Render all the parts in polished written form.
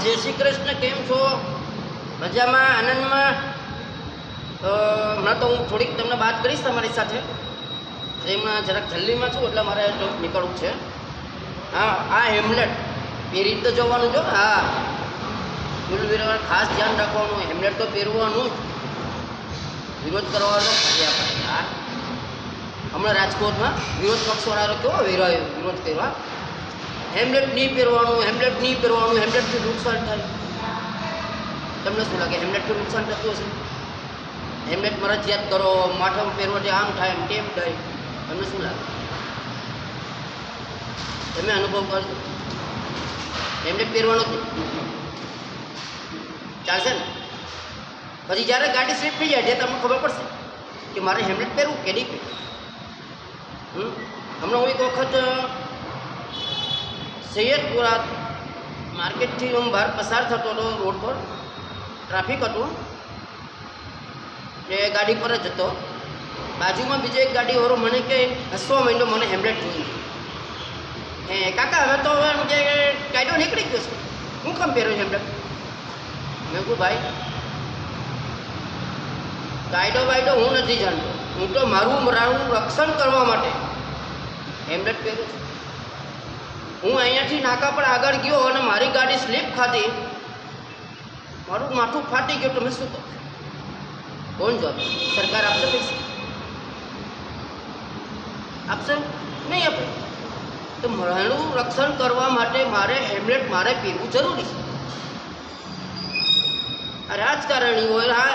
જય શ્રી કૃષ્ણ. કેમ છો? મજામાં, આનંદમાં? તો હમણાં તો હું થોડીક તમને વાત કરીશ તમારી સાથે. એમાં જરાક જલ્દીમાં છું એટલે મારે નીકળવું છે. હા, આ હેમલેટ પહેરી તો જવાનું જો. હા, ફૂલ વિરોધ ખાસ ધ્યાન રાખવાનું. હેમલેટ તો પહેરવાનું જ, વિરોધ કરવાનો ફર્યા પડે. હા, હમણાં રાજકોટમાં વિરોધ પક્ષવાળાનો કેવો વિરોધ કરવા. હેમલેટ નહીં પહેરવાનું, હેમલેટ નહીં પહેરવાનું, હેમલેટથી નુકસાન થાય. તમને શું લાગે હેમલેટથી નુકસાન થતું હશે? હેમલેટ મરજિયાત કરો, માથામાં પહેરવાથી આમ થાય એમ તેમ થાય. તમને શું લાગે? તમે અનુભવ કરજો. હેમલેટ પહેરવાનું ચાલશે ને? પછી જ્યારે ગાડી સ્લીપ થઈ જાય ત્યારે તમને ખબર પડશે કે મારે હેમલેટ પહેરવું કે નહીં પહેરવું. હમણાં હું એક વખત સૈયદપુરા માર્કેટથી હું બહાર પસાર થતો હતો. રોડ પર ટ્રાફિક હતું, એ ગાડી પર જ હતો. બાજુમાં બીજો એક ગાડીવાળો મને કે હસવા માંડ્યો, મને હેમલેટ જોયું. કાકા હવે તો એમ કે કાયદો નીકળી ગયો છે, હું કેમ પહેર્યું હેમલેટ? મેં કહું ભાઈ, કાયદો બાયદો હું નથી જાણતો, હું તો મારું રક્ષણ કરવા માટે હેમલેટ પહેરું છું. હું અહીંયાથી નાકા પર આગળ ગયો અને મારી ગાડી સ્લીપ ખાધી, મારું માથું ફાટી ગયું. તમે શું કહો? કોણ જવાબ? સરકાર આપશે પૈસા? આપશે? નહીં આપે. તો મારું રક્ષણ કરવા માટે મારે હેમલેટ મારે પહેરવું જરૂરી છે. આ રાજકારણી હોય, આ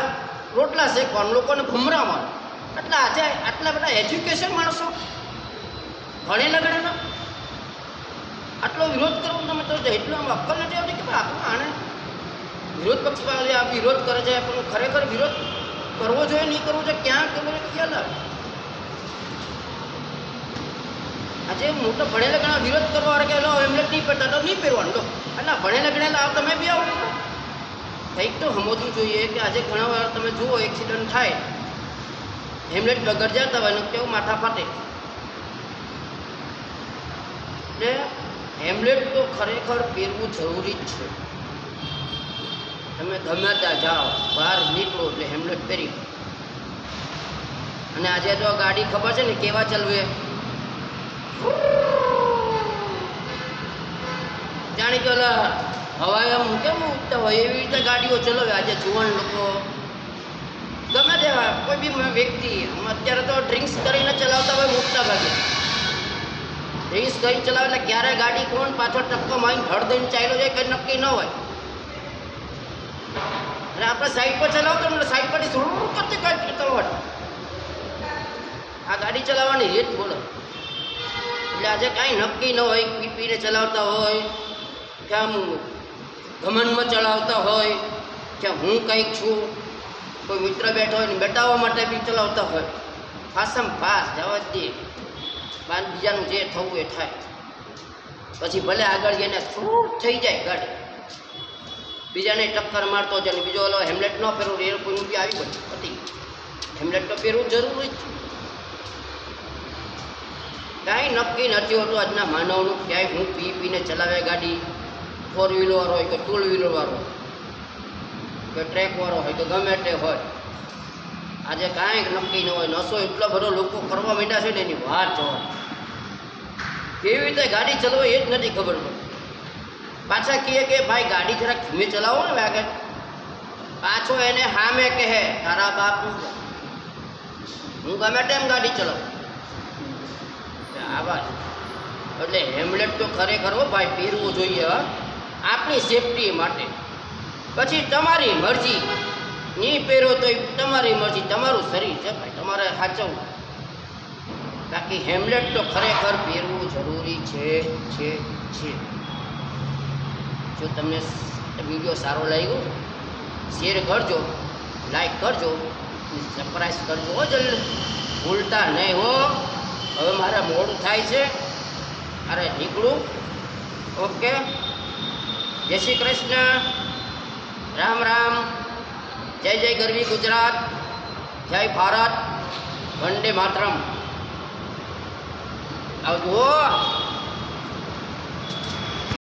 રોટલા શેકવાનું, લોકોને ભમરાવાનું, એટલે આજે આટલા બધા એજ્યુકેશન માણસો ભણેલા ગણેલા આટલો વિરોધ કરવો. તમે તો એટલું આમ અક્કલ નથી આવતી કે આપણે આને વિરોધ પક્ષવાળા આ વિરોધ કરે છે, પણ ખરેખર વિરોધ કરવો જોઈએ નહીં કરવો જોઈએ, ક્યાં કરવો જોઈએ ખ્યાલ આવે. આજે મોટો ભણેલા ગણા વિરોધ કરવા કે લો હેમલેટ નહીં પહેરતા તો નહીં પહેરવાનું. લો એટલે ભણેલા ગણેલા આવ તમે બી આવો. કંઈક તો સમજવું જોઈએ કે આજે ઘણા વાર તમે જુઓ એક્સિડન્ટ થાય, હેમલેટ વગર જતા હોય ને કેવું માથા ફાટે. એટલે હેમલેટ તો ખરેખર પહેરવું જરૂરી જ છે. તમે ગમે ત્યાં જાઓ, બહાર નીકળો એટલે હેમલેટ પહેરી. અને આજે તો ગાડી ખબર છે ને કેવા ચલવે, જાણે કે હવાએ આમ કેમ ઉઠતા હોય એવી રીતે ગાડીઓ ચલાવે. આજે જુવાન લોકો ગમે તેવા કોઈ બી વ્યક્તિ અત્યારે તો ડ્રિંક્સ કરીને ચલાવતા હોય મોટા ભાગે. ડ્રિંક્સ કરીને ચલાવે એટલે ક્યારે ગાડી કોણ પાછળ ટપકો મારીને ધડ દઈને ચાલ્યો જાય કંઈ નક્કી ન હોય. એટલે આપણે સાઈડ પર ચલાવતો એટલે સાઈડ પરથી થોડું કરતી કઈ ચલાવટ. આ ગાડી ચલાવવાની રીત બોલો. એટલે આજે કાંઈ નક્કી ન હોય, પીપીને ચલાવતા હોય કે આમ ઘમંડમાં ચલાવતા હોય કે હું કંઈક છું, કોઈ મિત્ર બેઠો હોય ને બેટાવવા માટે બી ચલાવતા હોય. ફાસમ ફાસ જવા જ દે, બાદ બીજાનું જે થવું એ થાય. પછી ભલે આગળ જઈને છૂટ થઈ જાય ગાડી, બીજાને ટક્કર મારતો જાય ને બીજો ઓલો હેમલેટ ન પહેરવું એ કોઈનું બી આવી ગયું હતી. હેમલેટ તો પહેરવું જરૂરી જ છે. કાંઈ નક્કી નથી હોતું આજના માનવનું, ક્યાંય હું પીને ચલાવે ગાડી. ફોર વ્હીલર હોય કે ટુ વ્હીલરવાળો કે ટ્રેકવાળો હોય કે ગમે તે હોય, આજે કાંઈ નક્કી ન હોય. નશો એટલો બધો લોકો કરવા માંડ્યા છે ને એની વાત જોવાની. કેવી રીતે ગાડી ચલાવો એ જ નથી ખબર પડતી. પાછા કહે કે ભાઈ ગાડી જરાક ધીમે ચલાવો ને વાગે, પાછો એને સામે કહે તારા બાપનું હું ગમે તેમ ગાડી ચલાવું. આવા એટલે હેમલેટ તો ખરેખર હો ભાઈ પહેરવું જોઈએ આપણી સેફટી માટે. પછી તમારી મરજી, નહીં પહેરો તો તમારી મરજી, તમારું શરીર છે ભાઈ, તમારે સાચવવું. બાકી હેમલેટ તો ખરેખર પહેરવું જરૂરી છે. જો તમને વિડીયો સારો લાગ્યો શેર કરજો, લાઈક કરજો, સબસ્ક્રાઈબ કરજો જલ્દી ભૂલતા નહીં હો. હવે મારે મોડું થાય છે, અરે નીકળું. ઓકે, જય શ્રી કૃષ્ણ, રામ રામ, જય જય ગરવી ગુજરાત, જય ભારત, વંદે માતરમ. આવજો.